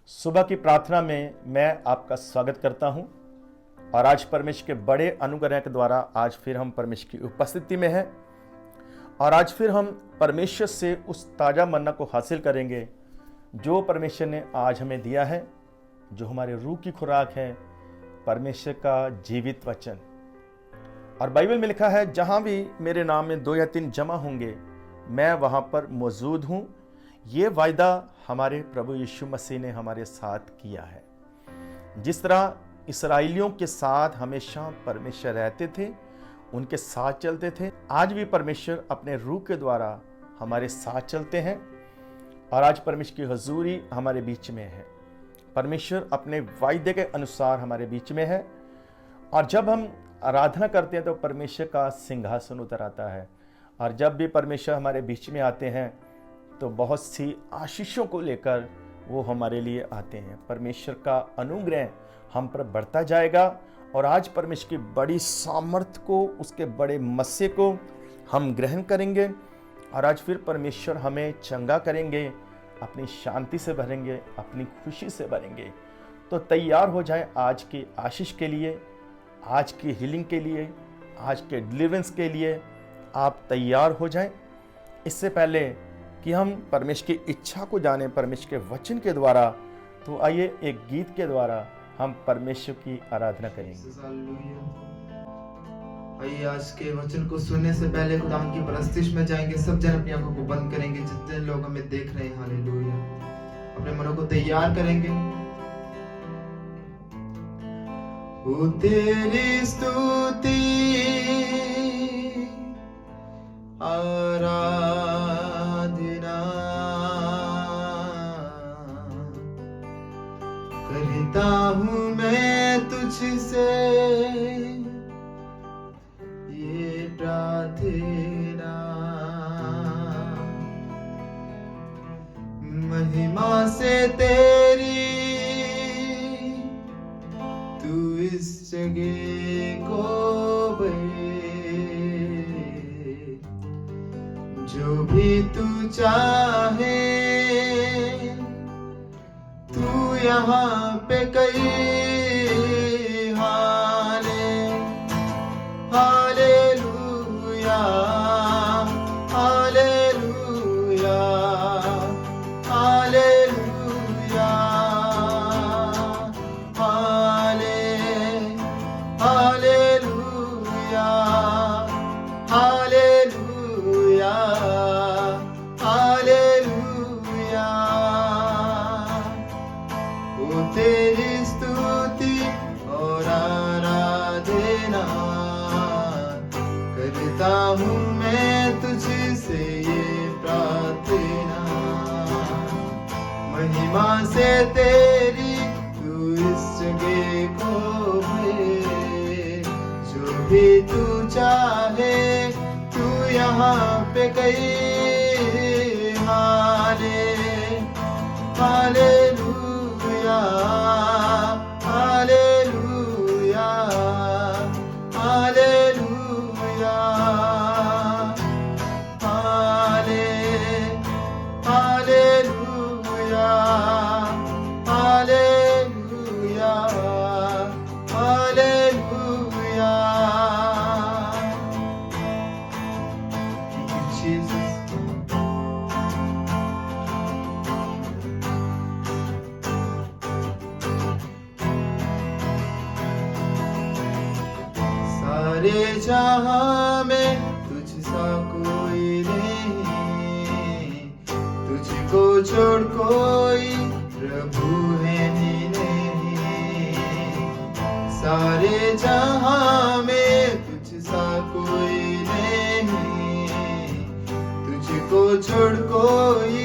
सुबह की प्रार्थना में मैं आपका स्वागत करता हूं और आज परमेश्वर के बड़े अनुग्रह के द्वारा आज फिर हम परमेश्वर की उपस्थिति में हैं और आज फिर हम परमेश्वर से उस ताज़ा मन्ना को हासिल करेंगे जो परमेश्वर ने आज हमें दिया है, जो हमारे रूह की खुराक है, परमेश्वर का जीवित वचन। और बाइबल में लिखा है, जहां भी मेरे नाम में 2 या 3 जमा होंगे मैं वहां पर मौजूद हूं। ये वायदा हमारे प्रभु यीशु मसीह ने हमारे साथ किया है। जिस तरह इस्राएलियों के साथ हमेशा परमेश्वर रहते थे, उनके साथ चलते थे, आज भी परमेश्वर अपने रूह के द्वारा हमारे साथ चलते हैं और आज परमेश्वर की हजूरी हमारे बीच में है। परमेश्वर अपने वायदे के अनुसार हमारे बीच में है और जब हम आराधना करते हैं तो परमेश्वर का सिंहासन उतर आता है और जब भी परमेश्वर हमारे बीच में आते हैं तो बहुत सी आशीषों को लेकर वो हमारे लिए आते हैं। परमेश्वर का अनुग्रह हम पर बढ़ता जाएगा और आज परमेश्वर की बड़ी सामर्थ को, उसके बड़े मस्से को हम ग्रहण करेंगे और आज फिर परमेश्वर हमें चंगा करेंगे, अपनी शांति से भरेंगे, अपनी खुशी से भरेंगे। तो तैयार हो जाएं आज की आशीष के लिए, आज की हीलिंग के लिए, आज के डिलीवरेंस के लिए आप तैयार हो जाएं। इससे पहले कि हम परमेश्वर की इच्छा को जानें परमेश्वर के वचन के द्वारा, तो आइए एक गीत के द्वारा हम परमेश्वर की आराधना करेंगे। आइए आज के वचन को सुनने से पहले खुदा की परस्तिश में जाएंगे। सब जन अपनी आंखों को बंद करेंगे, जितने लोग हमें देख रहे हैं। हालेलुया। अपने मनों को तैयार करेंगे। ओ तेरी स्तुति आराधना करता हूँ मैं तुझसे, ये प्रार्थना महिमा से तेरी, तू इस जगह को जो भी तू चाहे, तू यहाँ पे कई hallelujah hallelujah hallelujah hallelujah hallelujah hallelujah. ओ तेरी स्तुति और आराधना करता हूँ मैं तुझसे, ये प्रार्थना महिमा से तेरी, तू इस जगह को भरे, जो भी तू चाहे, तू यहाँ पे कई hallelujah hallelujah hallelujah hallelujah hallelujah hallelujah. Jesus। सारे जहां में तुझ सा कोई नहीं, तुझको छोड़ कोई प्रभु है ही नहीं। सारे जहां में तुझ सा कोई नहीं, तुझको छोड़ कोई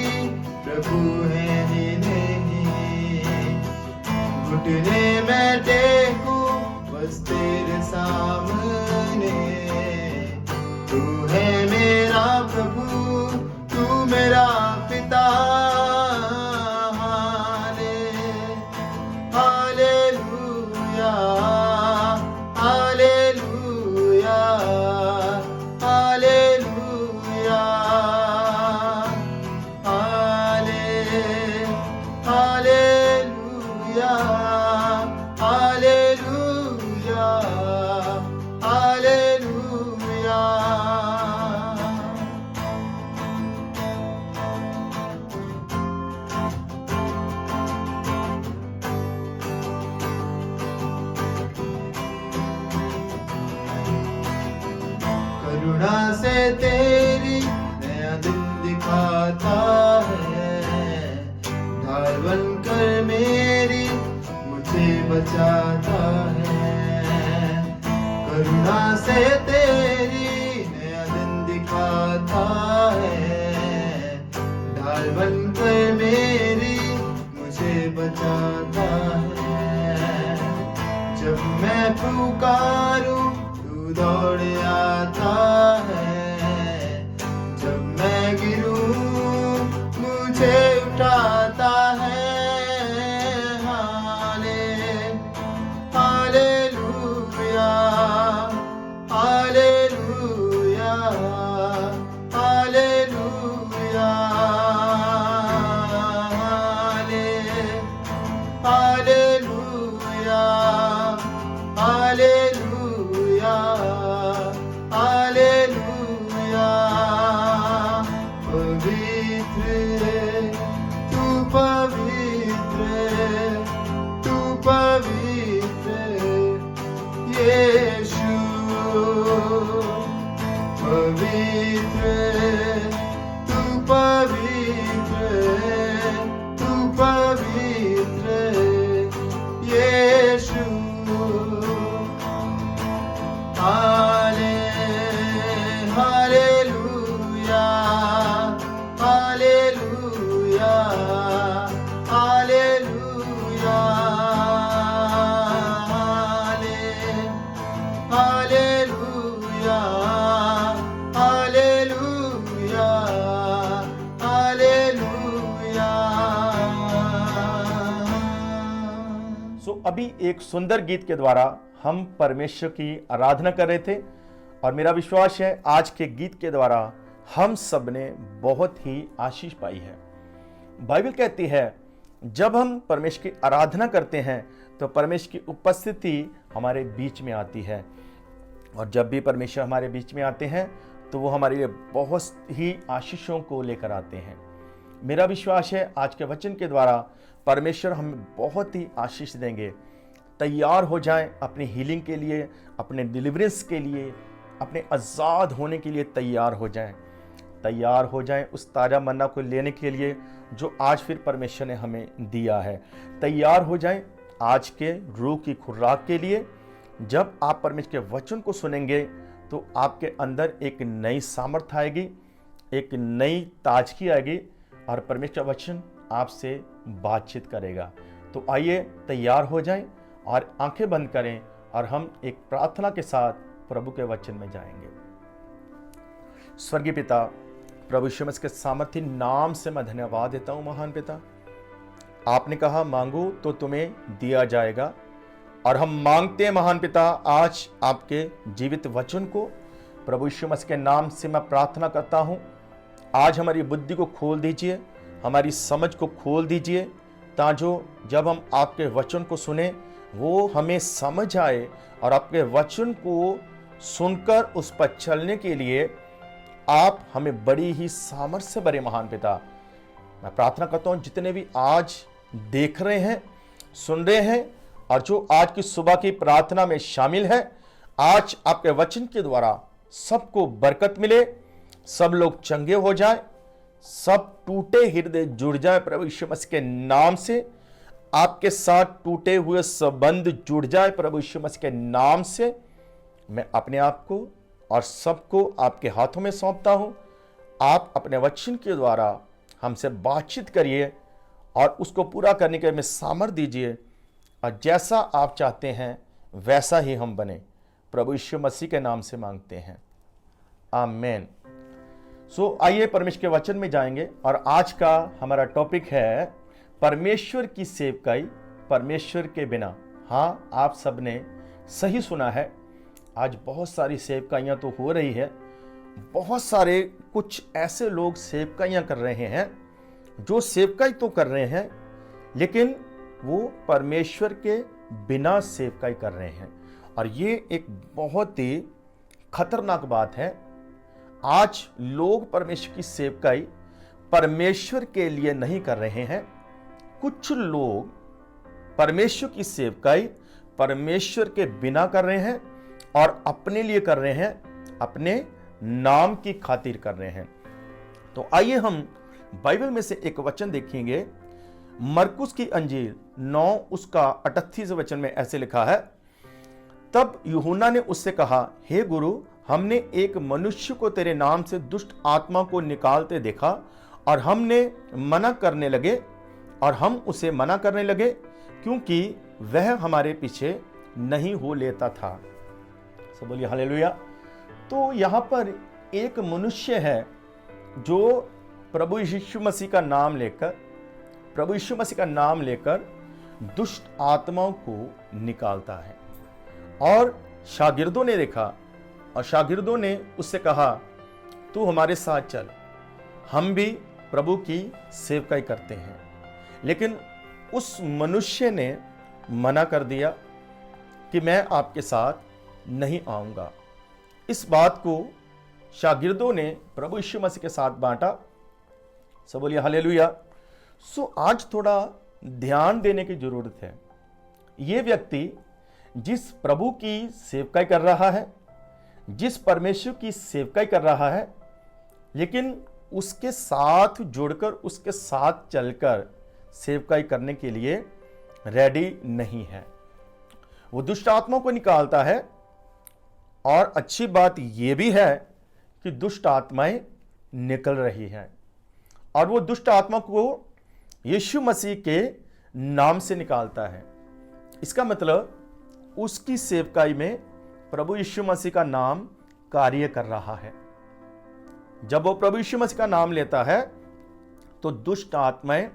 प्रभु है ही नहीं। घुटने में टेकूं बस तेरे सामने, तू है मेरा प्रभु, तू मेरा पिता। Hallelujah hallelujah hallelujah hallelujah hallelujah, hallelujah. करुणा से तेरी नया दिन दिखाता है, ढाल बनकर मेरी मुझे बचाता है। करुणा से तेरी नया दिन दिखाता है, ढाल बनकर मेरी मुझे बचाता है। जब मैं पुकारूं तू दौड़ आता है, जब मैं गिरूं मुझे उठाता है। Hallelujah, hallelujah, hallelujah, hallelujah, hallelujah, hallelujah. पवित्र तू पवित्र, तू पवित्र यीशु। पवित्र तू पवित्र, तू पवित्र Yeshu. Hallelujah, hallelujah, hallelujah, hallelujah, hallelujah, hallelujah. अभी एक सुंदर गीत के द्वारा हम परमेश्वर की आराधना कर रहे थे और मेरा विश्वास है आज के गीत के द्वारा हम सब ने बहुत ही आशीष पाई है। बाइबल कहती है जब हम परमेश्वर की आराधना करते हैं तो परमेश्वर की उपस्थिति हमारे बीच में आती है, और जब भी परमेश्वर हमारे बीच में आते हैं तो वो हमारे लिए बहुत ही आशीषों को लेकर आते हैं। मेरा विश्वास है आज के वचन के द्वारा परमेश्वर हमें बहुत ही आशीष देंगे। तैयार हो जाएं अपनी हीलिंग के लिए, अपने डिलीवरेंस के लिए, अपने आज़ाद होने के लिए तैयार हो जाएं। तैयार हो जाएं उस ताज़ा मन्ना को लेने के लिए जो आज फिर परमेश्वर ने हमें दिया है। तैयार हो जाएं आज के रूह की खुराक के लिए। जब आप परमेश्वर के वचन को सुनेंगे तो आपके अंदर एक नई सामर्थ आएगी, एक नई ताजगी आएगी और परमेश्वर का वचन आपसे बातचीत करेगा। तो आइए तैयार हो जाएं और आंखें बंद करें और हम एक प्रार्थना के साथ प्रभु के वचन में जाएंगे। स्वर्गीय पिता, प्रभु यीशु मसीह के सामर्थी नाम से मैं धन्यवाद देता हूं। महान पिता, आपने कहा मांगो तो तुम्हें दिया जाएगा, और हम मांगते हैं महान पिता आज आपके जीवित वचन को। प्रभु यीशु मसीह के नाम से मैं प्रार्थना करता हूं, आज हमारी बुद्धि को खोल दीजिए, हमारी समझ को खोल दीजिए, ताकि जब हम आपके वचन को सुने वो हमें समझ आए और आपके वचन को सुनकर उस पर चलने के लिए आप हमें बड़ी ही सामर्थ्य से भरे। महान पिता, मैं प्रार्थना करता हूं जितने भी आज देख रहे हैं, सुन रहे हैं और जो आज की सुबह की प्रार्थना में शामिल है, आज आपके वचन के द्वारा सबको बरकत मिले, सब लोग चंगे हो जाएं, सब टूटे हृदय जुड़ जाए प्रभु यीशु मसीह के नाम से। आपके साथ टूटे हुए संबंध जुड़ जाए प्रभु यीशु मसीह के नाम से। मैं अपने आप को और सबको आपके हाथों में सौंपता हूं। आप अपने वचन के द्वारा हमसे बातचीत करिए और उसको पूरा करने के लिए सामर्थ्य दीजिए, और जैसा आप चाहते हैं वैसा ही हम बने। प्रभु यीशु मसीह के नाम से मांगते हैं, आमीन। आइए परमेश्वर के वचन में जाएंगे और आज का हमारा टॉपिक है परमेश्वर की सेवकाई परमेश्वर के बिना। हाँ, आप सब ने सही सुना है। आज बहुत सारी सेवकाइयाँ तो हो रही है, बहुत सारे कुछ ऐसे लोग सेवकाइयाँ कर रहे हैं जो सेवकाई तो कर रहे हैं, लेकिन वो परमेश्वर के बिना सेवकाई कर रहे हैं। और ये एक बहुत ही खतरनाक बात है। आज लोग परमेश्वर की सेवकाई परमेश्वर के लिए नहीं कर रहे हैं। कुछ लोग परमेश्वर की सेवकाई परमेश्वर के बिना कर रहे हैं और अपने लिए कर रहे हैं, अपने नाम की खातिर कर रहे हैं। तो आइए हम बाइबल में से एक वचन देखेंगे। मरकुस की अंजील 9 उसका 38 वचन में ऐसे लिखा है, तब यूहन्ना ने उससे कहा, हे गुरु, हमने एक मनुष्य को तेरे नाम से दुष्ट आत्मा को निकालते देखा और हम उसे मना करने लगे क्योंकि वह हमारे पीछे नहीं हो लेता था। सब बोलिए हालेलुया। तो यहां पर एक मनुष्य है जो प्रभु यीशु मसीह का नाम लेकर दुष्ट आत्माओं को निकालता है। और शागिर्दों ने देखा और शागिर्दों ने उससे कहा, तू हमारे साथ चल, हम भी प्रभु की सेवकाई करते हैं। लेकिन उस मनुष्य ने मना कर दिया कि मैं आपके साथ नहीं आऊंगा। इस बात को शागिर्दों ने प्रभु यीशु मसीह के साथ बांटा। सब बोलिए हालेलुया। आज थोड़ा ध्यान देने की जरूरत है। ये व्यक्ति जिस प्रभु की सेवकाई कर रहा है, जिस परमेश्वर की सेवकाई कर रहा है, लेकिन उसके साथ जुड़कर, उसके साथ चलकर सेवकाई करने के लिए रेडी नहीं है। वो दुष्ट आत्मा को निकालता है। और अच्छी बात यह भी है कि दुष्ट आत्माएं निकल रही हैं और वो दुष्ट आत्मा को यीशु मसीह के नाम से निकालता है। इसका मतलब उसकी सेवकाई में प्रभु यीशु मसीह का नाम कार्य कर रहा है। जब वो प्रभु यीशु मसीह का नाम लेता है तो दुष्ट आत्माएं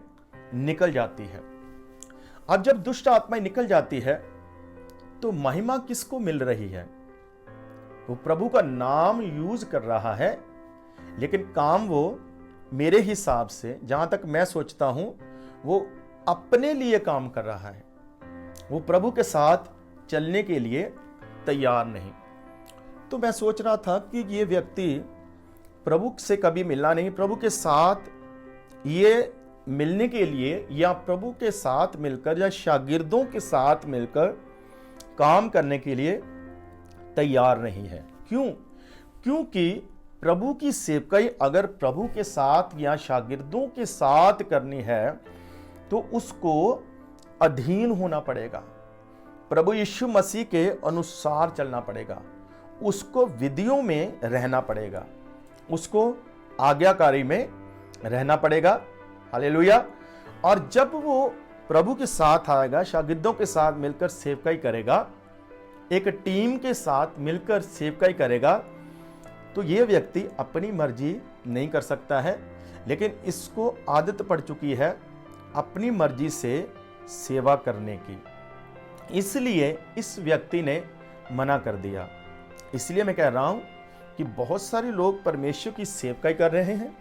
निकल जाती है। अब जब दुष्ट आत्माएं निकल जाती है तो महिमा किसको मिल रही है? वो प्रभु का नाम यूज कर रहा है, लेकिन काम वो मेरे हिसाब से, जहां तक मैं सोचता हूं, वो अपने लिए काम कर रहा है। वो प्रभु के साथ चलने के लिए तैयार नहीं। तो मैं सोच रहा था कि ये व्यक्ति प्रभु से कभी मिलना नहीं, प्रभु के साथ ये मिलने के लिए या प्रभु के साथ मिलकर या शागिर्दों के साथ मिलकर काम करने के लिए तैयार नहीं है। क्यों? क्योंकि प्रभु की सेवकाई अगर प्रभु के साथ या शागिर्दों के साथ करनी है तो उसको अधीन होना पड़ेगा, प्रभु यीशु मसीह के अनुसार चलना पड़ेगा, उसको विधियों में रहना पड़ेगा, उसको आज्ञाकारी में रहना पड़ेगा। हालेलुया। और जब वो प्रभु के साथ आएगा, शागिर्दों के साथ मिलकर सेवकाई करेगा, एक टीम के साथ मिलकर सेवकाई करेगा, तो ये व्यक्ति अपनी मर्जी नहीं कर सकता है, लेकिन इसको आदत पड़ चुकी है अपनी मर्जी से सेवा करने की। इसलिए इस व्यक्ति ने मना कर दिया। इसलिए मैं कह रहा हूं कि बहुत सारे लोग परमेश्वर की सेवकाई कर रहे हैं,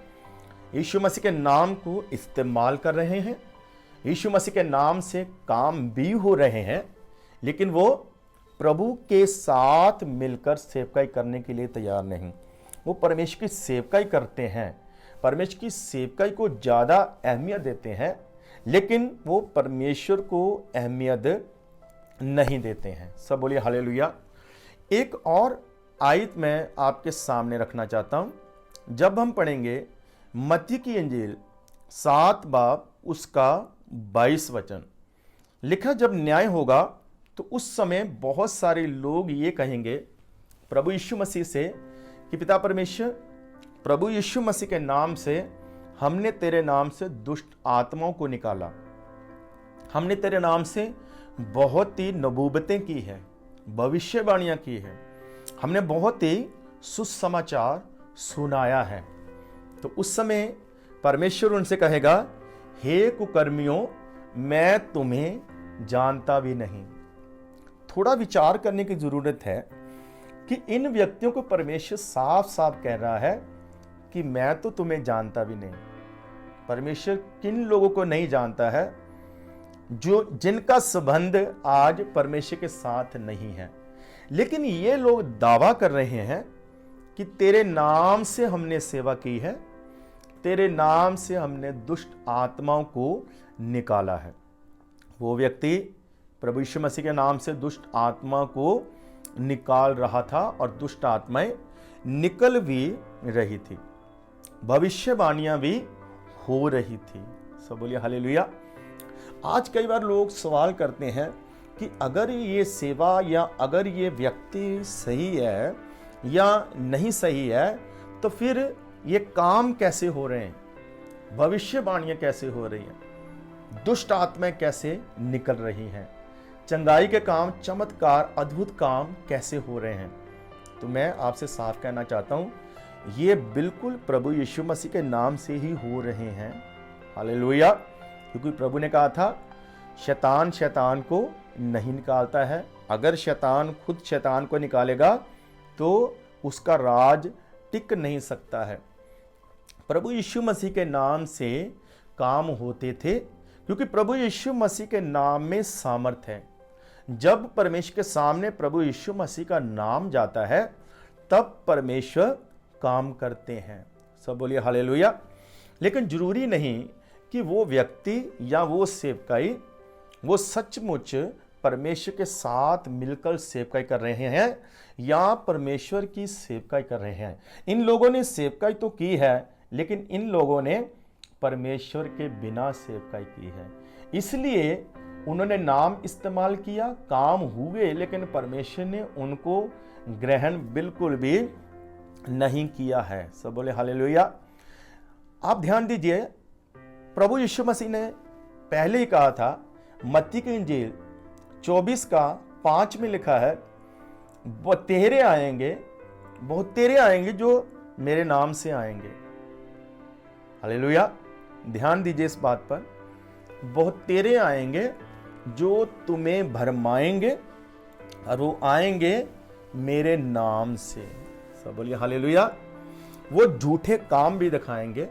यीशु मसीह के नाम को इस्तेमाल कर रहे हैं, यीशु मसीह के नाम से काम भी हो रहे हैं, लेकिन वो प्रभु के साथ मिलकर सेवकाई करने के लिए तैयार नहीं। वो परमेश्वर की सेवकाई करते हैं, परमेश्वर की सेवकाई को ज़्यादा अहमियत देते हैं, लेकिन वो परमेश्वर को अहमियत नहीं देते हैं। सब बोलिए हालेलुया। एक और आयत मैं आपके सामने रखना चाहता हूं। जब हम पढ़ेंगे मत्ती की इंजील 7 बाब उसका 22 वचन, लिखा, जब न्याय होगा तो उस समय बहुत सारे लोग ये कहेंगे प्रभु यीशु मसीह से कि पिता परमेश्वर, प्रभु यीशु मसीह के नाम से हमने तेरे नाम से दुष्ट आत्माओं को निकाला, हमने तेरे नाम से बहुत ही नबूबतें की है, भविष्यवाणियां की है, हमने बहुत ही सुसमाचार सुनाया है। तो उस समय परमेश्वर उनसे कहेगा, हे कुकर्मियों, मैं तुम्हें जानता भी नहीं। थोड़ा विचार करने की जरूरत है कि इन व्यक्तियों को परमेश्वर साफ साफ कह रहा है कि मैं तो तुम्हें जानता भी नहीं। परमेश्वर किन लोगों को नहीं जानता है? जो जिनका संबंध आज परमेश्वर के साथ नहीं है, लेकिन ये लोग दावा कर रहे हैं कि तेरे नाम से हमने सेवा की है, तेरे नाम से हमने दुष्ट आत्माओं को निकाला है। वो व्यक्ति प्रभु यीशु मसीह के नाम से दुष्ट आत्मा को निकाल रहा था और दुष्ट आत्माएं निकल भी रही थी, भविष्यवाणियां भी हो रही थी। सब बोलिए हालेलुया। आज कई बार लोग सवाल करते हैं कि अगर ये सेवा या अगर ये व्यक्ति सही है या नहीं सही है, तो फिर ये काम कैसे हो रहे हैं, भविष्यवाणियां कैसे हो रही हैं, दुष्ट आत्माएं कैसे निकल रही हैं, चंगाई के काम, चमत्कार, अद्भुत काम कैसे हो रहे हैं। तो मैं आपसे साफ कहना चाहता हूं, ये बिल्कुल प्रभु यीशु मसीह के नाम से ही हो रहे हैं। हालेलुया। क्योंकि प्रभु ने कहा था शैतान शैतान को नहीं निकालता है, अगर शैतान खुद शैतान को निकालेगा तो उसका राज टिक नहीं सकता है। प्रभु यीशु मसीह के नाम से काम होते थे, क्योंकि प्रभु यीशु मसीह के नाम में सामर्थ है। जब परमेश्वर के सामने प्रभु यीशु मसीह का नाम जाता है, तब परमेश्वर काम करते हैं। सब बोलिए हालेलुया। लेकिन जरूरी नहीं कि वो व्यक्ति या वो सेवकाई वो सचमुच परमेश्वर के साथ मिलकर सेवकाई कर रहे हैं या परमेश्वर की सेवकाई कर रहे हैं। इन लोगों ने सेवकाई तो की है, लेकिन इन लोगों ने परमेश्वर के बिना सेवकाई की है, इसलिए उन्होंने नाम इस्तेमाल किया, काम हुए, लेकिन परमेश्वर ने उनको ग्रहण बिल्कुल भी नहीं किया है। सब बोले हालेलुया। आप ध्यान दीजिए, प्रभु यीशु मसीह ने पहले ही कहा था, मत्ती की इंजील 24:5 में लिखा है, बहुत तेरे आएंगे जो मेरे नाम से आएंगे। हालेलुया। ध्यान दीजिए इस बात पर, बहुत तेरे आएंगे जो तुम्हें भरमाएंगे और वो आएंगे मेरे नाम से। सब बोलिए हालेलुया। वो झूठे काम भी दिखाएंगे,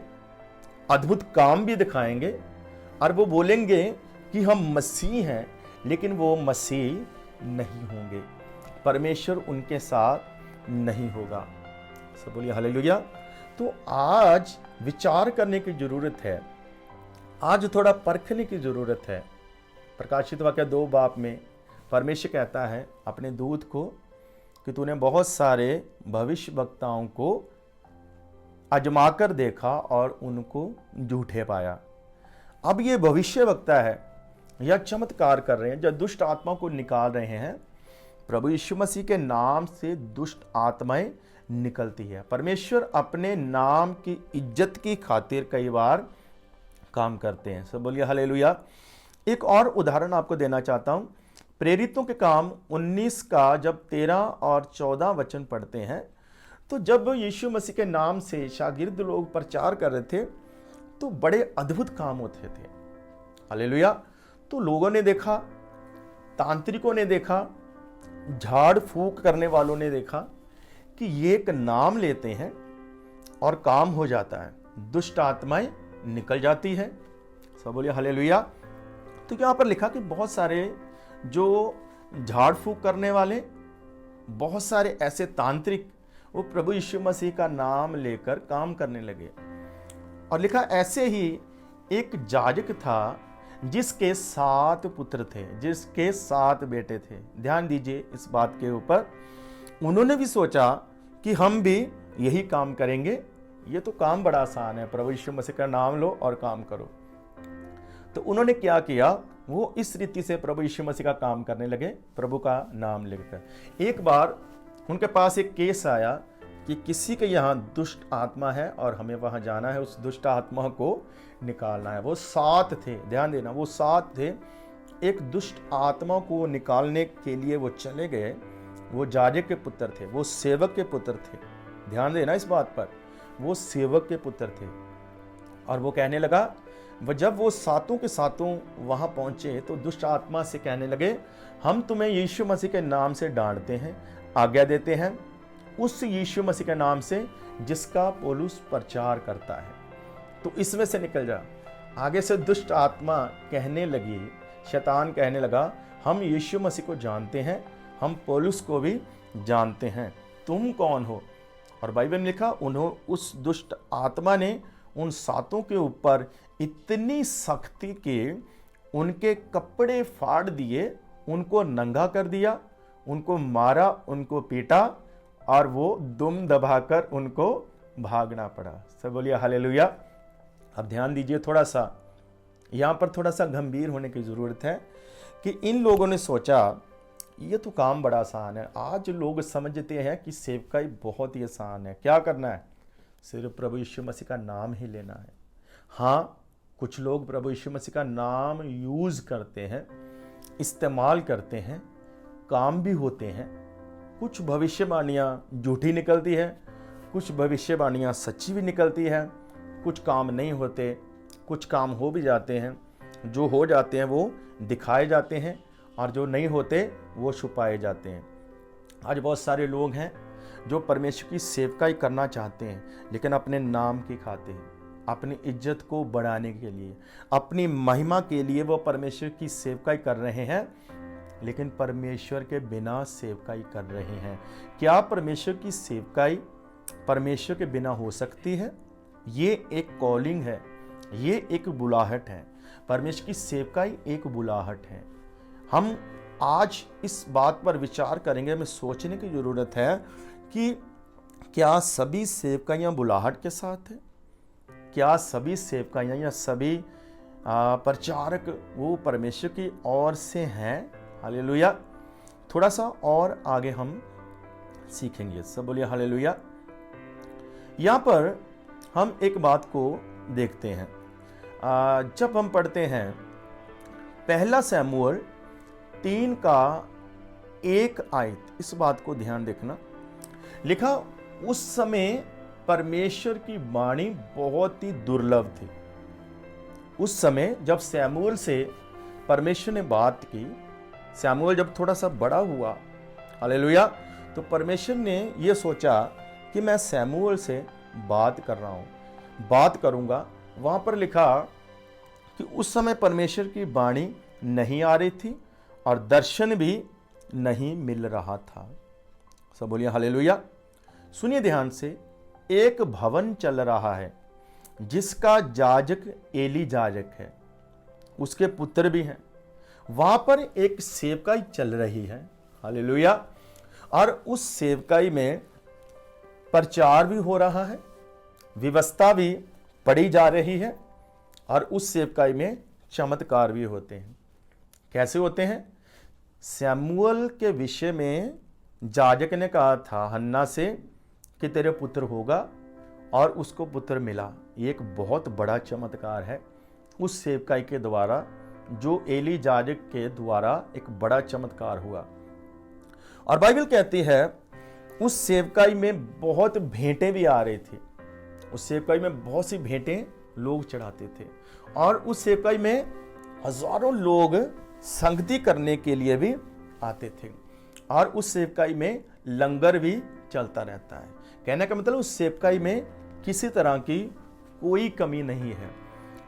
अद्भुत काम भी दिखाएंगे, और वो बोलेंगे कि हम मसीह हैं, लेकिन वो मसीह नहीं होंगे, परमेश्वर उनके साथ नहीं होगा। सब बोलिए हालेलुया। तो आज विचार करने की जरूरत है, आज थोड़ा परखने की जरूरत है। प्रकाशित वाक्य 2 में परमेश्वर कहता है अपने दूत को कि तूने बहुत सारे भविष्य वक्ताओं को आजमाकर देखा और उनको झूठे पाया। अब ये भविष्य वक्ता है या चमत्कार कर रहे हैं, जब दुष्ट आत्माओं को निकाल रहे हैं, प्रभु यीशु मसीह के नाम से दुष्ट आत्माएं निकलती है। परमेश्वर अपने नाम की इज्जत की खातिर कई बार काम करते हैं। सब बोलिए हालेलुया। एक और उदाहरण आपको देना चाहता हूं। प्रेरितों के काम 19 का जब 13 और 14 वचन पढ़ते हैं, तो जब यीशु मसीह के नाम से शागिर्द लोग प्रचार कर रहे थे, तो बड़े अद्भुत काम होते थे। हालेलुया। तो लोगों ने देखा, तांत्रिकों ने देखा, झाड़ फूक करने वालों ने देखा कि ये एक नाम लेते हैं और काम हो जाता है, दुष्ट आत्माएं निकल जाती है। सब बोलिए हालेलुया। तो यहाँ पर लिखा कि बहुत सारे जो झाड़ फूक करने वाले, बहुत सारे ऐसे तांत्रिक, वो प्रभु यीशु मसीह का नाम लेकर काम करने लगे। और लिखा ऐसे ही एक याजक था जिसके 7 पुत्र थे, जिसके 7 बेटे थे। ध्यान दीजिए इस बात के ऊपर। उन्होंने भी सोचा कि हम भी यही काम करेंगे, ये तो काम बड़ा आसान है, प्रभु यीशु मसीह का नाम लो और काम करो। तो उन्होंने क्या किया, वो इस रीति से प्रभु यीशु मसीह का काम करने लगे, प्रभु का नाम लेकर। एक बार उनके पास एक केस आया कि किसी के यहाँ दुष्ट आत्मा है और हमें वहां जाना है, उस दुष्ट आत्मा को निकालना है। वो 7 थे, ध्यान देना, वो 7 थे। एक दुष्ट आत्मा को निकालने के लिए वो चले गए। वो याजक के पुत्र थे, वो सेवक के पुत्र थे। ध्यान देना इस बात पर, वो सेवक के पुत्र थे। और वो कहने लगा, जब वो 7 के 7 वहां पहुंचे तो दुष्ट आत्मा से कहने लगे, हम तुम्हें यीशु मसीह के नाम से डांटते हैं, आज्ञा देते हैं, उस यीशु मसीह के नाम से जिसका पौलुस प्रचार करता है, तो इसमें से निकल जा। आगे से दुष्ट आत्मा कहने लगी, शैतान कहने लगा, हम यीशु मसीह को जानते हैं, हम पौलुस को भी जानते हैं, तुम कौन हो? और बाइबल में लिखा, उस दुष्ट आत्मा ने उन सातों के ऊपर इतनी सख्ती के उनके कपड़े फाड़ दिए, उनको नंगा कर दिया, उनको मारा, उनको पीटा और वो दुम दबाकर उनको भागना पड़ा। सब बोलिए हालेलुया। अब ध्यान दीजिए, थोड़ा सा यहाँ पर थोड़ा सा गंभीर होने की ज़रूरत है कि इन लोगों ने सोचा ये तो काम बड़ा आसान है। आज लोग समझते हैं कि सेवकाई बहुत ही आसान है। क्या करना है? सिर्फ प्रभु यीशु मसीह का नाम ही लेना है। हाँ, कुछ लोग प्रभु यीशु मसीह का नाम यूज़ करते हैं, इस्तेमाल करते हैं, काम भी होते हैं। कुछ भविष्यवाणियाँ झूठी निकलती है, कुछ भविष्यवाणियाँ सच्ची भी निकलती है। कुछ काम नहीं होते, कुछ काम हो भी जाते हैं। जो हो जाते हैं वो दिखाए जाते हैं और जो नहीं होते वो छुपाए जाते हैं। आज बहुत सारे लोग हैं जो परमेश्वर की सेवकाई करना चाहते हैं, लेकिन अपने नाम की खातिर, अपनी इज्जत को बढ़ाने के लिए, अपनी महिमा के लिए वो परमेश्वर की सेवकाई कर रहे हैं, लेकिन परमेश्वर के बिना सेवकाई कर रहे हैं। क्या परमेश्वर की सेवकाई परमेश्वर के बिना हो सकती है? ये एक कॉलिंग है, ये एक बुलाहट है। परमेश्वर की सेवकाई एक बुलाहट है। हम आज इस बात पर विचार करेंगे, हमें सोचने की ज़रूरत है कि क्या सभी सेवकाइयाँ बुलाहट के साथ है? क्या सभी सेवकाइयाँ या सभी प्रचारक वो परमेश्वर की ओर से हैं? हालेलुया। थोड़ा सा और आगे हम सीखेंगे। सब बोलिए हालेलुया। यहाँ पर हम एक बात को देखते हैं। जब हम पढ़ते हैं पहला शमूएल 3:1 आयत, इस बात को ध्यान देखना। लिखा, उस समय परमेश्वर की वाणी बहुत ही दुर्लभ थी। उस समय जब शमूएल से परमेश्वर ने बात की, शमूएल जब थोड़ा सा बड़ा हुआ, हालेलुया, तो परमेश्वर ने यह सोचा कि मैं शमूएल से बात कर रहा हूँ, बात करूँगा। वहाँ पर लिखा कि उस समय परमेश्वर की वाणी नहीं आ रही थी और दर्शन भी नहीं मिल रहा था। सब बोलिए हालेलुया। सुनिए ध्यान से, एक भवन चल रहा है जिसका जाजक एली जाजक है, उसके पुत्र भी हैं। वहां पर एक सेवकाई चल रही है, हालेलुया, और उस सेवकाई में प्रचार भी हो रहा है, व्यवस्था भी पढ़ी जा रही है, और उस सेवकाई में चमत्कार भी होते हैं। कैसे होते हैं? शमूएल के विषय में जाजक ने कहा था हन्ना से कि तेरे पुत्र होगा, और उसको पुत्र मिला। ये एक बहुत बड़ा चमत्कार है उस सेवकाई के द्वारा, जो एली जाजक के द्वारा एक बड़ा चमत्कार हुआ। और बाइबल कहती है उस सेवकाई में बहुत भेंटें भी आ रही थी। उस सेवकाई में बहुत सी भेंटें लोग चढ़ाते थे, और उस सेवकाई में हजारों लोग संगति करने के लिए भी आते थे, और उस सेवकाई में लंगर भी चलता रहता है। कहने का मतलब उस सेवकाई में किसी तरह की कोई कमी नहीं है।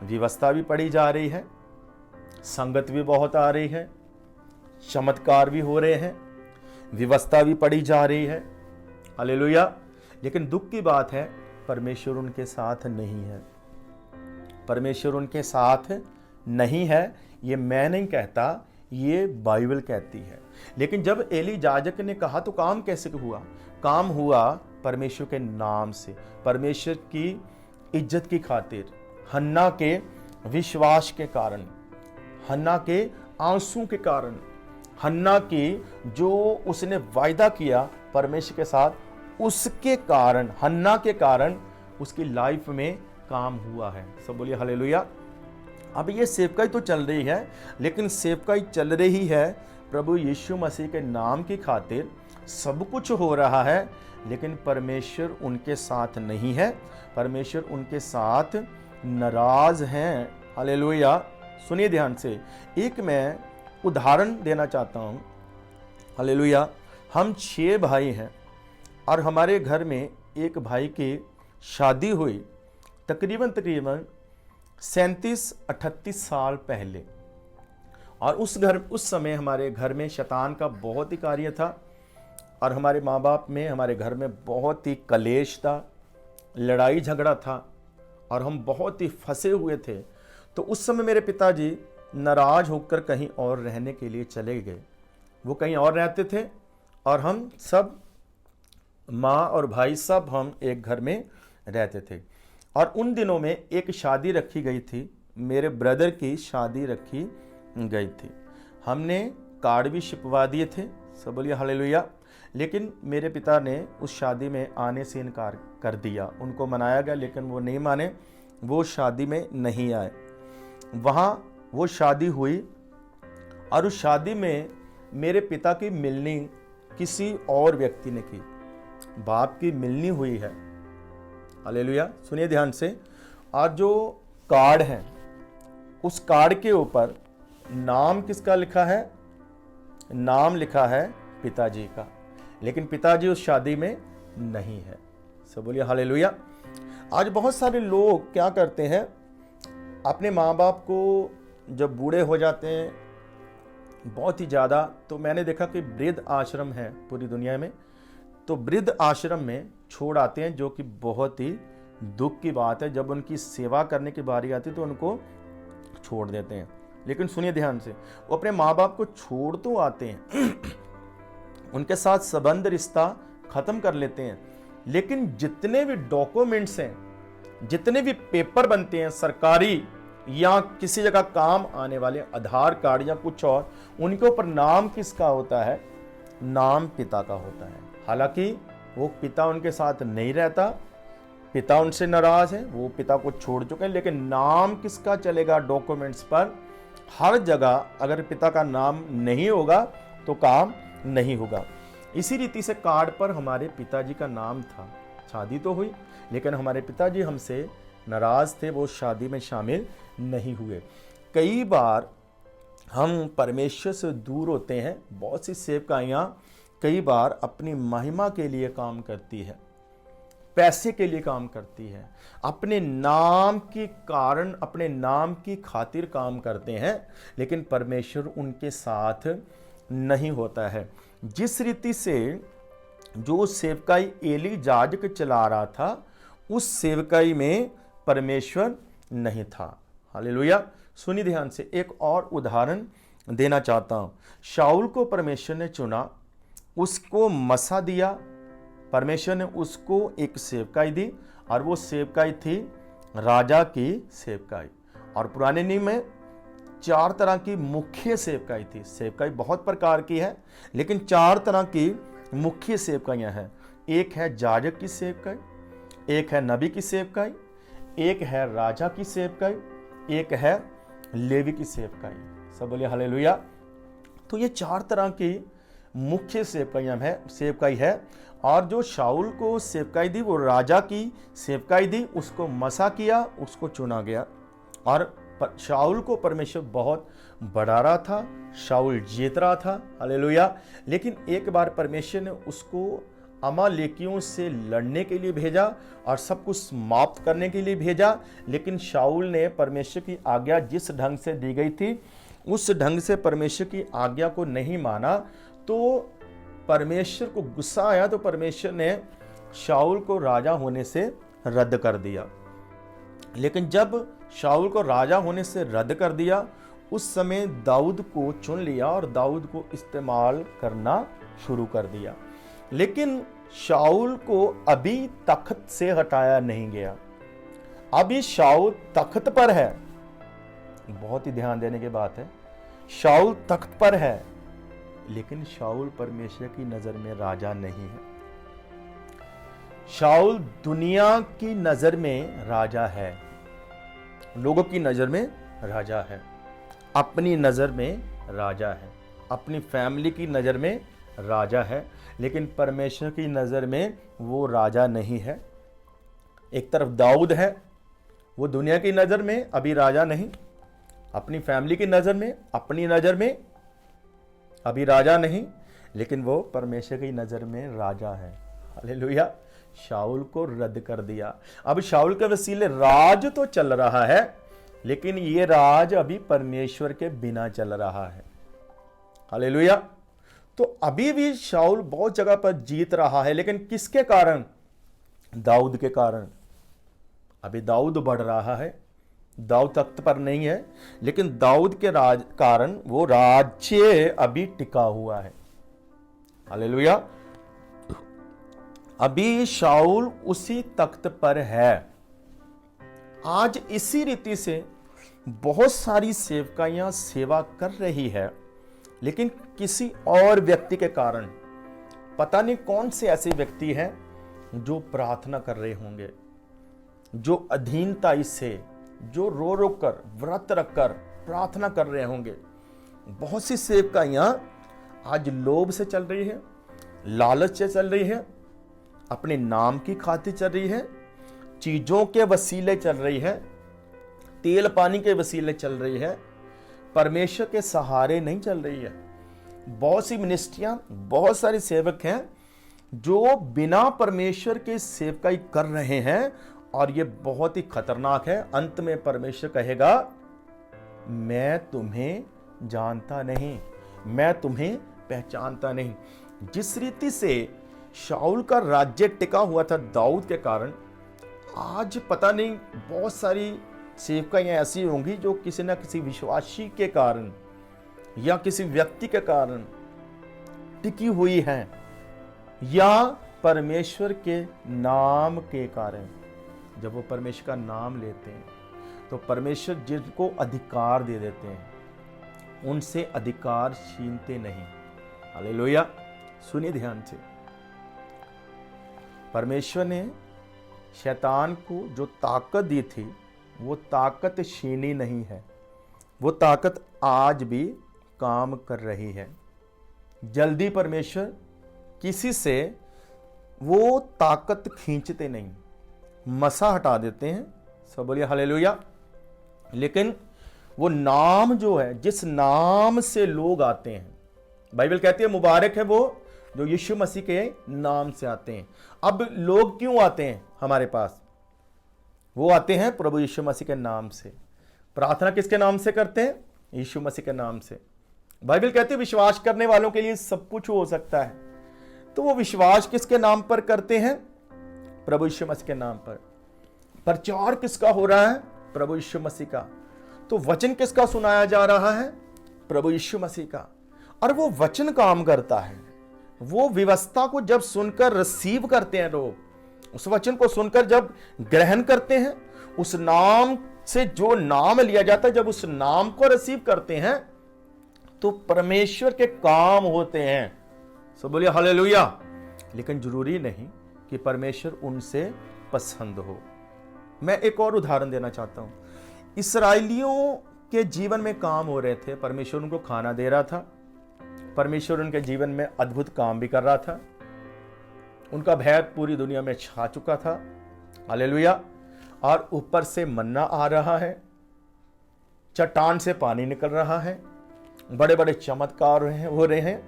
व्यवस्था भी पढ़ी जा रही है, संगत भी बहुत आ रही है, चमत्कार भी हो रहे हैं, व्यवस्था भी पढ़ी जा रही है, हालेलुया। लेकिन दुख की बात है, परमेश्वर उनके साथ नहीं है। परमेश्वर उनके साथ नहीं है, ये मैं नहीं कहता, ये बाइबल कहती है। लेकिन जब एली जाजक ने कहा तो काम कैसे हुआ? काम हुआ परमेश्वर के नाम से, परमेश्वर की इज्जत की खातिर, हन्ना के विश्वास के कारण, हन्ना के आंसू के कारण, हन्ना की जो उसने वायदा किया परमेश्वर के साथ, उसके कारण, हन्ना के कारण उसकी लाइफ में काम हुआ है। सब बोलिए हालेलुया। अब ये सेवकाई तो चल रही है, लेकिन सेवकाई चल रही है प्रभु यीशु मसीह के नाम की खातिर, सब कुछ हो रहा है, लेकिन परमेश्वर उनके साथ नहीं है, परमेश्वर उनके साथ नाराज हैं। हालेलुया। सुनिए ध्यान से, एक मैं उदाहरण देना चाहता हूँ। हालेलुया। हम 6 भाई हैं, और हमारे घर में एक भाई की शादी हुई तकरीबन 37-38 साल पहले, और उस समय हमारे घर में शैतान का बहुत ही कार्य था और हमारे माँ बाप में, हमारे घर में बहुत ही कलेश था, लड़ाई झगड़ा था और हम बहुत ही फंसे हुए थे। तो उस समय मेरे पिताजी नाराज होकर कहीं और रहने के लिए चले गए। वो कहीं और रहते थे और हम सब, माँ और भाई सब, हम एक घर में रहते थे। और उन दिनों में एक शादी रखी गई थी, मेरे ब्रदर की शादी रखी गई थी। हमने कार्ड भी छिपवा दिए थे, सब बोलिए हालेलुया। लेकिन मेरे पिता ने उस शादी में आने से इनकार कर दिया। उनको मनाया गया लेकिन वो नहीं माने, वो शादी में नहीं आए। वहाँ वो शादी हुई और उस शादी में मेरे पिता की मिलनी किसी और व्यक्ति ने की, बाप की मिलनी हुई है। हालेलुया, सुनिए ध्यान से। आज जो कार्ड है, उस कार्ड के ऊपर नाम किसका लिखा है? नाम लिखा है पिताजी का, लेकिन पिताजी उस शादी में नहीं है। सब बोलिए हालेलुया। आज बहुत सारे लोग क्या करते हैं, अपने माँ बाप को जब बूढ़े हो जाते हैं बहुत ही ज़्यादा, तो मैंने देखा कि वृद्ध आश्रम है पूरी दुनिया में, तो वृद्ध आश्रम में छोड़ आते हैं, जो कि बहुत ही दुख की बात है। जब उनकी सेवा करने की बारी आती है तो उनको छोड़ देते हैं। लेकिन सुनिए ध्यान से, वो अपने माँ बाप को छोड़ तो आते हैं उनके साथ संबंध रिश्ता खत्म कर लेते हैं, लेकिन जितने भी डॉक्यूमेंट्स हैं, जितने भी पेपर बनते हैं सरकारी या किसी जगह काम आने वाले, आधार कार्ड या कुछ और, उनके ऊपर नाम किसका होता है? नाम पिता का होता है। हालांकि वो पिता उनके साथ नहीं रहता, पिता उनसे नाराज है, वो पिता को छोड़ चुके हैं, लेकिन नाम किसका चलेगा डॉक्यूमेंट्स पर? हर जगह अगर पिता का नाम नहीं होगा तो काम नहीं होगा। इसी रीति से कार्ड पर हमारे पिताजी का नाम था। शादी तो हुई लेकिन हमारे पिताजी हमसे नाराज थे, वो शादी में शामिल नहीं हुए। कई बार हम परमेश्वर से दूर होते हैं। बहुत सी सेवकाइयाँ कई बार अपनी महिमा के लिए काम करती है, पैसे के लिए काम करती है, अपने नाम के कारण, अपने नाम की खातिर काम करते हैं, लेकिन परमेश्वर उनके साथ नहीं होता है। जिस रीति से जो सेवकाई एली याजक चला रहा था, उस सेवकाई में परमेश्वर नहीं था। हालेलुया। सुनिए ध्यान से, एक और उदाहरण देना चाहता हूं। शाऊल को परमेश्वर ने चुना, उसको मसा दिया, परमेश्वर ने उसको एक सेवकाई दी और वो सेवकाई थी राजा की सेवकाई। और पुराने नियम में 4 तरह की मुख्य सेवकाई थी। सेवकाई बहुत प्रकार की है, लेकिन 4 तरह की मुख्य सेवकाइयाँ हैं। एक है याजक की सेवकाई, एक है नबी की सेवकाई, एक है राजा की सेवकाई, एक है लेवी की सेवकाई। सब बोलिए हालेलुया। तो ये 4 तरह की मुख्य सेवकाई है। और जो शाऊल को सेवकाई दी, वो राजा की सेवकाई दी, उसको मसा किया, उसको चुना गया। और शाऊल को परमेश्वर बहुत बढ़ा रहा था, शाऊल जीत रहा था। हालेलुया। लेकिन एक बार परमेश्वर ने उसको अमालेकियों से लड़ने के लिए भेजा और सब कुछ समाप्त करने के लिए भेजा, लेकिन शाऊल ने परमेश्वर की आज्ञा जिस ढंग से दी गई थी, उस ढंग से परमेश्वर की आज्ञा को नहीं माना, तो परमेश्वर को गुस्सा आया। तो परमेश्वर ने शाऊल को राजा होने से रद्द कर दिया। लेकिन जब शाऊल को राजा होने से रद्द कर दिया, उस समय दाऊद को चुन लिया और दाऊद को इस्तेमाल करना शुरू कर दिया। लेकिन शाऊल को अभी तख्त से हटाया नहीं गया। अभी शाऊल तख्त पर है। बहुत ही ध्यान देने की बात है, शाऊल तख्त पर है, लेकिन शाऊल परमेश्वर की नजर में राजा नहीं है। शाऊल दुनिया की नजर में राजा है, लोगों की नजर में राजा है, अपनी नजर में राजा है, अपनी फैमिली की नजर में राजा है, लेकिन परमेश्वर की नजर में वो राजा नहीं है। एक तरफ दाऊद है, वो दुनिया की नजर में अभी राजा नहीं, अपनी फैमिली की नजर में, अपनी नजर में अभी राजा नहीं, लेकिन वो परमेश्वर की नजर में राजा है। हालेलुया। शाऊल को रद्द कर दिया। अब शाऊल के वसीले राज तो चल रहा है, लेकिन ये राज अभी परमेश्वर के बिना चल रहा है। हालेलुया। तो अभी भी शाऊल बहुत जगह पर जीत रहा है, लेकिन किसके कारण? दाऊद के कारण। अभी दाऊद बढ़ रहा है, दाऊद तख्त पर नहीं है, लेकिन दाऊद के राज कारण वो राज्य अभी टिका हुआ है। हालेलुया। अभी शाऊल उसी तख्त पर है। आज इसी रीति से बहुत सारी सेवकाइयां सेवा कर रही है, लेकिन किसी और व्यक्ति के कारण। पता नहीं कौन से ऐसे व्यक्ति हैं जो प्रार्थना कर रहे होंगे, जो अधीनता से, जो रो रो कर व्रत रखकर प्रार्थना कर रहे होंगे। बहुत सी सेवकाइयां आज लोभ से चल रही है, लालच से चल रही है, अपने नाम की खातिर चल रही है, चीजों के वसीले चल रही है, तेल पानी के वसीले चल रही है, परमेश्वर के सहारे नहीं चल रही है। बहुत सी मिनिस्ट्रियां, बहुत सारे सेवक हैं जो बिना परमेश्वर के सेवकाई कर रहे हैं, और ये बहुत ही खतरनाक है। अंत में परमेश्वर कहेगा, मैं तुम्हें जानता नहीं, मैं तुम्हें पहचानता नहीं। जिस रीति से शाऊल का राज्य टिका हुआ था दाऊद के कारण, आज पता नहीं बहुत सारी सेवकाइयां ऐसी होंगी जो किसी न किसी विश्वासी के कारण या किसी व्यक्ति के कारण टिकी हुई हैं, या परमेश्वर के नाम के कारण। जब वो परमेश्वर का नाम लेते हैं तो परमेश्वर जिनको अधिकार दे देते हैं उनसे अधिकार छीनते नहीं। हालेलुया। सुनिए ध्यान से, परमेश्वर ने शैतान को जो ताकत दी थी वो ताकत छीनी नहीं है, वो ताकत आज भी काम कर रही है। जल्दी परमेश्वर किसी से वो ताकत खींचते नहीं, मसा हटा देते हैं। सब बोलिए हालेलुया। लेकिन वो नाम जो है, जिस नाम से लोग आते हैं, बाइबल कहती है मुबारक है वो जो यीशु मसीह के नाम से आते हैं। अब लोग क्यों आते हैं हमारे पास? वो आते हैं प्रभु यीशु मसीह के नाम से। प्रार्थना किसके नाम से करते हैं? यीशु मसीह के नाम से। बाइबल कहती है विश्वास करने वालों के लिए सब कुछ हो सकता है। तो वो विश्वास किसके नाम पर करते हैं? प्रभु यीशु मसीह के नाम पर। प्रचार किसका हो रहा है? प्रभु यीशु मसीह का। तो वचन किसका सुनाया जा रहा है? प्रभु यीशु मसीह का। और वो वचन काम करता है। वो व्यवस्था को जब सुनकर रिसीव करते हैं लोग, उस वचन को सुनकर जब ग्रहण करते हैं, उस नाम से जो नाम लिया जाता है, जब उस नाम को रिसीव करते हैं तो परमेश्वर के काम होते हैं। सब बोलिए हालेलुया। लेकिन जरूरी नहीं कि परमेश्वर उनसे पसंद हो। मैं एक और उदाहरण देना चाहता हूं। इस्राएलियों के जीवन में काम हो रहे थे, परमेश्वर उनको खाना दे रहा था, परमेश्वर उनके जीवन में अद्भुत काम भी कर रहा था, उनका भय पूरी दुनिया में छा चुका था। हालेलुया। और ऊपर से मन्ना आ रहा है, चट्टान से पानी निकल रहा है, बड़े बड़े चमत्कार हो रहे हैं,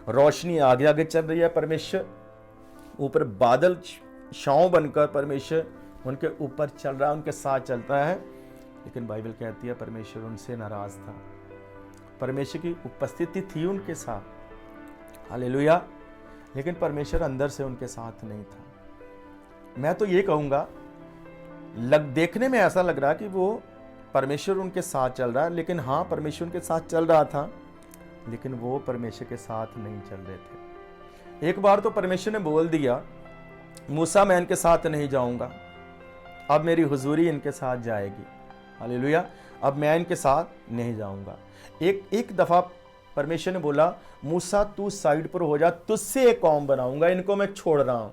रोशनी आगे आगे चल रही है। परमेश्वर ऊपर बादल छांव बनकर परमेश्वर उनके ऊपर चल रहा है, उनके साथ चलता है। लेकिन बाइबल कहती है परमेश्वर उनसे नाराज था। परमेश्वर की उपस्थिति थी उनके साथ, हालेलुया, लेकिन परमेश्वर अंदर से उनके साथ नहीं था। मैं तो ये कहूँगा, देखने में ऐसा लग रहा कि वो परमेश्वर उनके साथ चल रहा है, लेकिन हाँ परमेश्वर उनके साथ चल रहा था, लेकिन वो परमेश्वर के साथ नहीं चल रहे थे। एक बार तो परमेश्वर ने बोल दिया, मूसा मैं इनके साथ नहीं जाऊंगा, अब मेरी हुजूरी इनके साथ जाएगी। हालेलुया। अब मैं इनके साथ नहीं जाऊंगा। एक दफा परमेश्वर ने बोला, मूसा तू साइड पर हो जा, तुझसे एक कौम बनाऊंगा, इनको मैं छोड़ रहा हूं।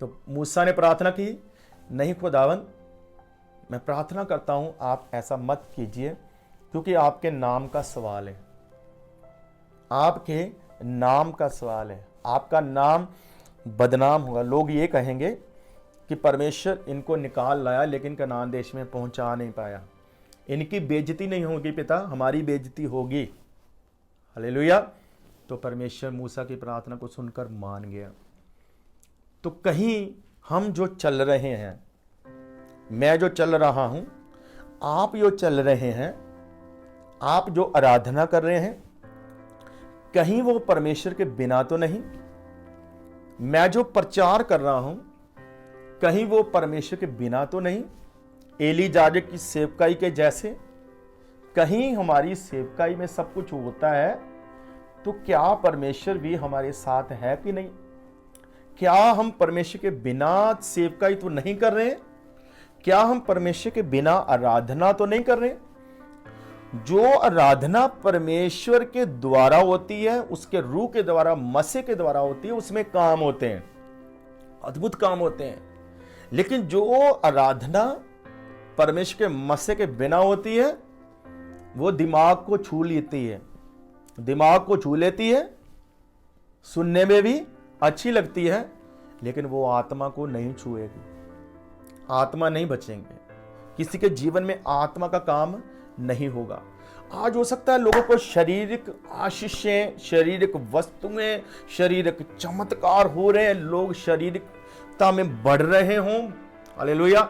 तो मूसा ने प्रार्थना की, नहीं खुदावन, मैं प्रार्थना करता हूं आप ऐसा मत कीजिए, क्योंकि आपके नाम का सवाल है, आपके नाम का सवाल है, आपका नाम बदनाम होगा। लोग ये कहेंगे कि परमेश्वर इनको निकाल लाया लेकिन कनान देश में पहुंचा नहीं पाया। इनकी बेइज्जती नहीं होगी पिता, हमारी बेइज्जती होगी। हालेलुया। तो परमेश्वर मूसा की प्रार्थना को सुनकर मान गया। तो कहीं हम जो चल रहे हैं, मैं जो चल रहा हूं, आप जो चल रहे हैं, आप जो आराधना कर रहे हैं, कहीं वो परमेश्वर के बिना तो नहीं? मैं जो प्रचार कर रहा हूं, कहीं वो परमेश्वर के बिना तो नहीं? एली याजक की सेवकाई के जैसे कहीं हमारी सेवकाई में सब कुछ होता है, तो क्या परमेश्वर भी हमारे साथ है कि नहीं? क्या हम परमेश्वर के बिना सेवकाई तो नहीं कर रहे? क्या हम परमेश्वर के बिना आराधना तो नहीं कर रहे? जो आराधना परमेश्वर के द्वारा होती है, उसके रूह के द्वारा, मसीह के द्वारा होती है, उसमें काम होते हैं, अद्भुत काम होते हैं। लेकिन जो आराधना परमेश्वर के मसीह के बिना होती है, वो दिमाग को छू लेती है, दिमाग को छू लेती है, सुनने में भी अच्छी लगती है, लेकिन वो आत्मा को नहीं छुएगी, आत्मा नहीं बचेंगे, किसी के जीवन में आत्मा का काम नहीं होगा। आज हो सकता है लोगों को शारीरिक आशीषें, शारीरिक वस्तुएं, शारीरिक चमत्कार हो रहे हैं, लोग शारीरिकता में बढ़ रहे हों, हालेलुया,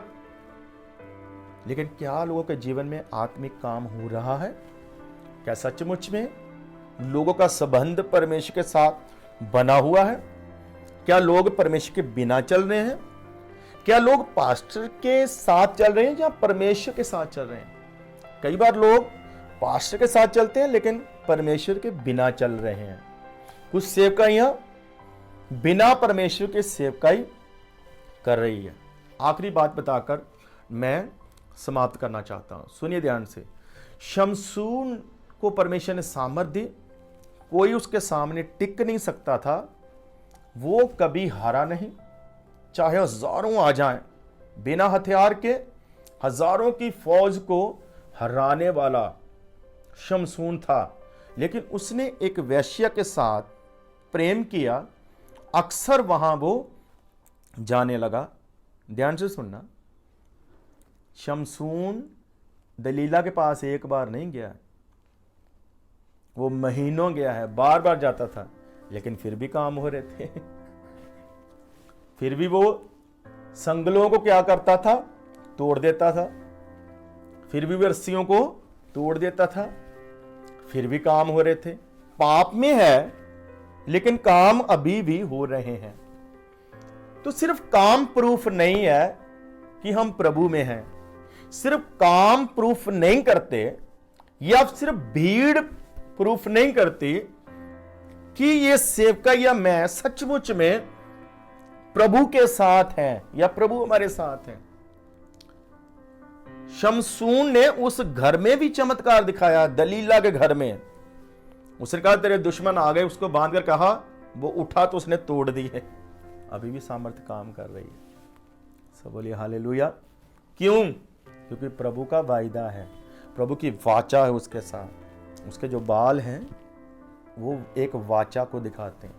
लेकिन क्या लोगों के जीवन में आत्मिक काम हो रहा है? क्या सचमुच में लोगों का संबंध परमेश्वर के साथ बना हुआ है? क्या लोग परमेश्वर के बिना चल रहे हैं? क्या लोग पास्टर के साथ चल रहे हैं या परमेश्वर के साथ चल रहे हैं? कई बार लोग पास्टर के साथ चलते हैं लेकिन परमेश्वर के बिना चल रहे हैं। कुछ सेवकाइयां बिना परमेश्वर के सेवकाई कर रही है। आखिरी बात बताकर मैं समाप्त करना चाहता हूं, सुनिए ध्यान से। शमसून को परमेश्वर ने सामर्थ्य दी, कोई उसके सामने टिक नहीं सकता था, वो कभी हारा नहीं, चाहे हजारों आ जाएं, बिना हथियार के हजारों की फौज को हराने वाला शमसून था। लेकिन उसने एक वेश्या के साथ प्रेम किया, अक्सर वहां वो जाने लगा। ध्यान से सुनना, शमसून दलीला के पास एक बार नहीं गया, वो महीनों गया है, बार बार जाता था, लेकिन फिर भी काम हो रहे थे। फिर भी वो संगलों को क्या करता था? तोड़ देता था। फिर भी वो रस्सियों को तोड़ देता था, फिर भी काम हो रहे थे। पाप में है लेकिन काम अभी भी हो रहे हैं। तो सिर्फ काम प्रूफ नहीं है कि हम प्रभु में हैं, सिर्फ काम प्रूफ नहीं करते, या सिर्फ भीड़ प्रूफ नहीं करती कि ये सेवका या मैं सचमुच में प्रभु के साथ हैं या प्रभु हमारे साथ हैं। शमसून ने उस घर में भी चमत्कार दिखाया, दलीला के घर में। उसने कहा तेरे दुश्मन आ गए, उसको बांध कर कहा, वो उठा तो उसने तोड़ दी है। अभी भी सामर्थ्य काम कर रही है। सब बोलिए हालेलुया। क्यों? क्योंकि प्रभु का वायदा है, प्रभु की वाचा है उसके साथ। उसके जो बाल हैं वो एक वाचा को दिखाते हैं,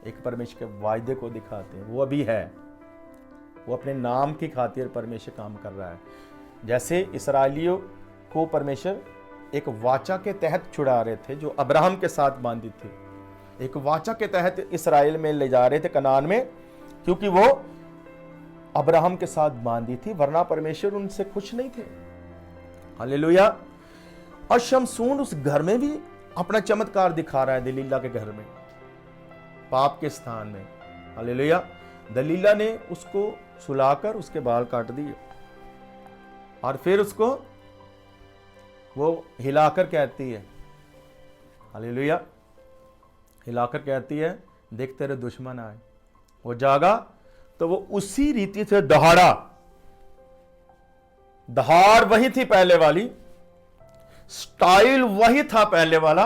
एक परमेश्वर के वायदे को दिखाते हैं। वो अभी है, वो अपने नाम की खातिर परमेश्वर काम कर रहा है। जैसे इस्राएलियों को परमेश्वर एक वाचा के तहत छुड़ा रहे थे, जो अब्राहम के साथ बांधी थी। एक वाचा के तहत इस्राएल में ले जा रहे थे, कनान में, क्योंकि वो अब्राहम के साथ बांधी थी, वरना परमेश्वर उनसे खुश नहीं थे। हालेलुया। और शमसून उस घर में भी अपना चमत्कार दिखा रहा है, दलीला के घर में, पाप के स्थान में। हालेलुया। दलीला ने उसको सुलाकर उसके बाल काट दिए और फिर उसको वो हिलाकर कहती है, हालेलुया, हिलाकर कहती है, देख तेरे दुश्मन आए। वो जागा तो वो उसी रीति से दहाड़ा। दहाड़ वही थी पहले वाली, स्टाइल वही था पहले वाला,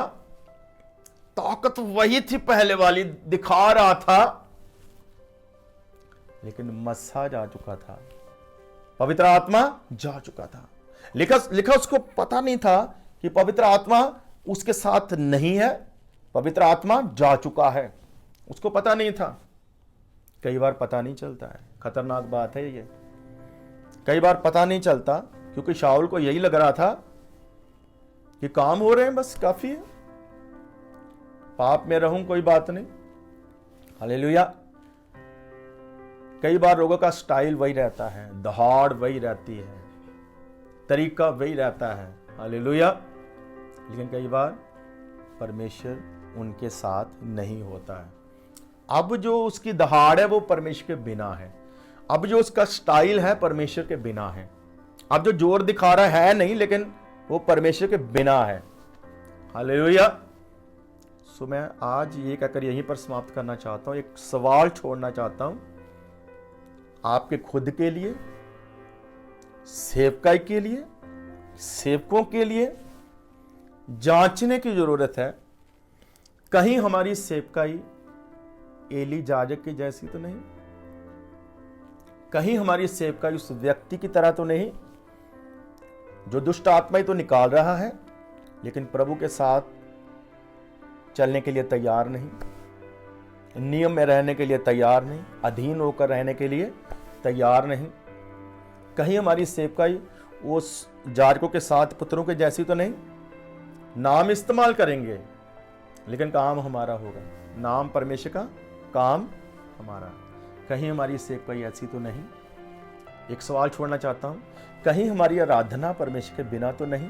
ताकत वही थी पहले वाली, दिखा रहा था, लेकिन मसा जा चुका था, पवित्र आत्मा जा चुका था। लिखा उसको पता नहीं था कि पवित्र आत्मा उसके साथ नहीं है, पवित्र आत्मा जा चुका है, उसको पता नहीं था। कई बार पता नहीं चलता है, खतरनाक बात है ये। कई बार पता नहीं चलता, क्योंकि शाऊल को यही लग रहा था कि काम हो रहे हैं, बस काफी है, पाप में रहूं कोई बात नहीं। हालेलुया। कई बार लोगों का स्टाइल वही रहता है, दहाड़ वही रहती है, तरीका वही रहता है, हालेलुया। लेकिन कई बार परमेश्वर उनके साथ नहीं होता है। अब जो उसकी दहाड़ है वो परमेश्वर के बिना है। अब जो उसका स्टाइल है परमेश्वर के बिना है। अब जो जोर दिखा रहा है नहीं, लेकिन वो परमेश्वर के बिना है, हालेलुया। सो मैं आज ये कहकर यहीं पर समाप्त करना चाहता हूं, एक सवाल छोड़ना चाहता हूं आपके खुद के लिए, सेवकाई के लिए, सेवकों के लिए जांचने की जरूरत है। कहीं हमारी सेवकाई एली याजक की जैसी तो नहीं, कहीं हमारी सेवकाई उस व्यक्ति की तरह तो नहीं जो दुष्ट आत्मा ही तो निकाल रहा है लेकिन प्रभु के साथ चलने के लिए तैयार नहीं, नियम में रहने के लिए तैयार नहीं, अधीन होकर रहने के लिए तैयार नहीं। कहीं हमारी सेवकाई उस याजकों के साथ पुत्रों के जैसी तो नहीं, नाम इस्तेमाल करेंगे लेकिन काम हमारा होगा, नाम परमेश्वर का, काम हमारा। कहीं हमारी सेवकाई ऐसी तो नहीं। एक सवाल छोड़ना चाहता हूं, कहीं हमारी आराधना परमेश्वर के बिना तो नहीं,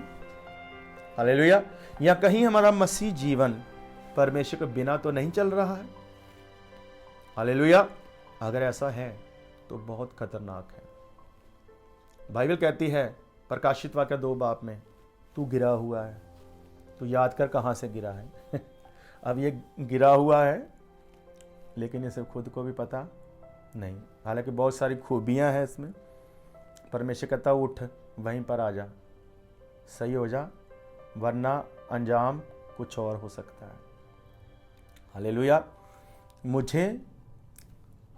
हालेलुया। या कहीं हमारा मसीह जीवन परमेश्वर के बिना तो नहीं चल रहा है, हालेलुया। अगर ऐसा है तो बहुत खतरनाक है। बाइबल कहती है प्रकाशित वाक्य 2 में, तू गिरा हुआ है। तू याद कर कहां से गिरा है। अब ये गिरा हुआ है लेकिन इसे खुद को भी पता नहीं। हालांकि बहुत सारी खूबियां हैं इसमें। परमेश्वर कहता उठ, वहीं पर आ जा, सही हो जा, वरना अंजाम कुछ और हो सकता है, हालेलुया। मुझे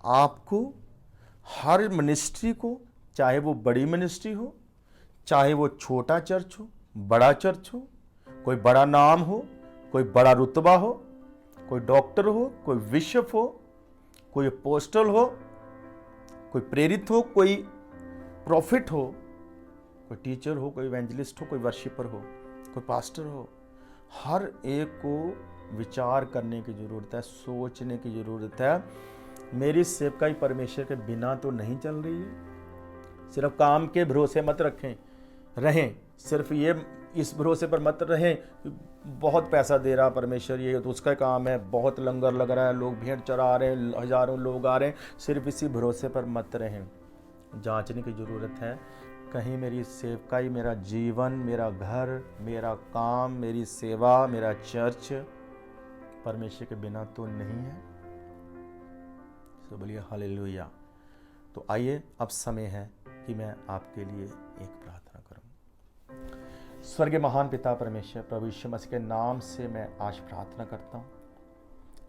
आपको हर मिनिस्ट्री को, चाहे वो बड़ी मिनिस्ट्री हो, चाहे वो छोटा चर्च हो, बड़ा चर्च हो, कोई बड़ा नाम हो, कोई बड़ा रुतबा हो, कोई डॉक्टर हो, कोई बिशप हो, कोई अपोस्टल हो, कोई प्रेरित हो, कोई प्रॉफिट हो, कोई टीचर हो, कोई इवेंजलिस्ट हो, कोई वर्शिपर हो, कोई पास्टर हो, हर एक को विचार करने की ज़रूरत है, सोचने की ज़रूरत है। मेरी सेवकाई परमेश्वर के बिना तो नहीं चल रही है। सिर्फ काम के भरोसे मत रहें, सिर्फ ये इस भरोसे पर मत रहें बहुत पैसा दे रहा परमेश्वर, ये तो उसका काम है, बहुत लंगर लग रहा है, लोग भेंट चढ़ा रहे हैं, हजारों लोग आ रहे हैं, सिर्फ इसी भरोसे पर मत रहें। जांचने की ज़रूरत है, कहीं मेरी सेवकाई, मेरा जीवन, मेरा घर, मेरा काम, मेरी सेवा, मेरा चर्च परमेश्वर के बिना तो नहीं है। तो बोलिए हालेलुया। तो आइए अब समय है कि मैं आपके लिए एक प्रार्थना करूं। स्वर्गीय महान पिता परमेश्वर, प्रभु यीशु मसीह के नाम से मैं आज प्रार्थना करता हूं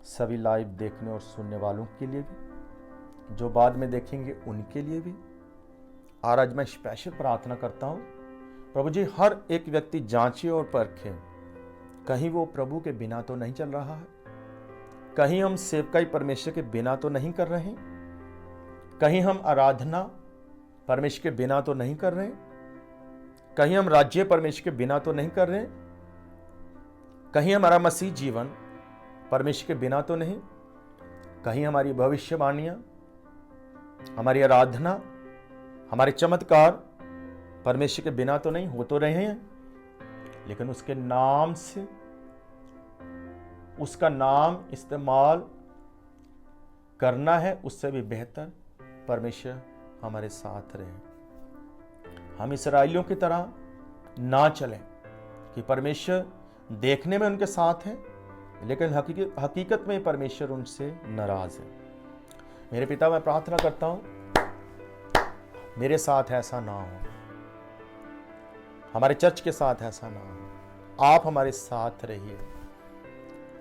सभी लाइव देखने और सुनने वालों के लिए भी, जो बाद में देखेंगे उनके लिए भी। और आज मैं स्पेशल प्रार्थना करता हूं प्रभु जी, हर एक व्यक्ति जांचे और परखे, कहीं वो प्रभु के बिना तो नहीं चल रहा है, कहीं हम सेवकाई परमेश्वर के बिना तो नहीं कर रहे, कहीं हम आराधना परमेश्वर के बिना तो नहीं कर रहे, कहीं हम राज्य परमेश्वर के बिना तो नहीं कर रहे, कहीं हमारा मसीह जीवन परमेश्वर के बिना तो नहीं, कहीं हमारी भविष्यवाणियां, हमारी आराधना, हमारे चमत्कार परमेश्वर के बिना तो नहीं हो तो रहे हैं, लेकिन उसके नाम से, उसका नाम इस्तेमाल करना है, उससे भी बेहतर परमेश्वर हमारे साथ रहे। हम इसराइलियों की तरह ना चलें कि परमेश्वर देखने में उनके साथ है लेकिन हकीकत में परमेश्वर उनसे नाराज है। मेरे पिता, मैं प्रार्थना करता हूं मेरे साथ ऐसा ना हो, हमारे चर्च के साथ ऐसा ना हो। आप हमारे साथ रहिए,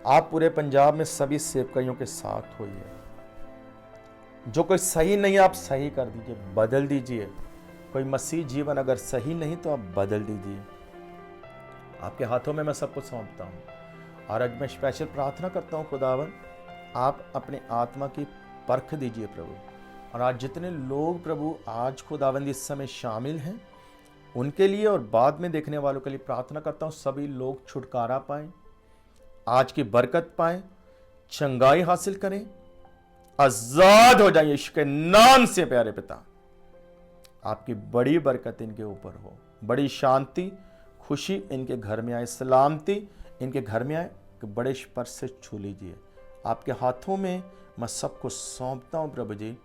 आप पूरे पंजाब में सभी सेवकाइयों के साथ होइए। जो कोई सही नहीं आप सही कर दीजिए, बदल दीजिए। कोई मसीह जीवन अगर सही नहीं तो आप बदल दीजिए। आपके हाथों में मैं सब कुछ सौंपता हूं। और आज मैं स्पेशल प्रार्थना करता हूं खुदावन, आप अपने आत्मा की परख दीजिए प्रभु। और आज जितने लोग प्रभु आज खुदावंद इस समय शामिल हैं उनके लिए और बाद में देखने वालों के लिए प्रार्थना करता हूं, सभी लोग छुटकारा पाएं, आज की बरकत पाएं, चंगाई हासिल करें, आजाद हो जाएं यीशु के नाम से। प्यारे पिता, आपकी बड़ी बरकत इनके ऊपर हो। बड़ी शांति, खुशी इनके घर में आए, सलामती इनके घर में आए, कि बड़े स्पर्श से छू लीजिए। आपके हाथों में मैं सबको सौंपता हूँ प्रभु जी,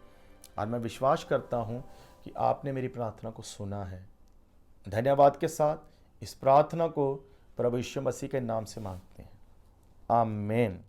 और मैं विश्वास करता हूँ कि आपने मेरी प्रार्थना को सुना है। धन्यवाद के साथ इस प्रार्थना को प्रभु यीशु मसीह के नाम से मांगते हैं, आमीन।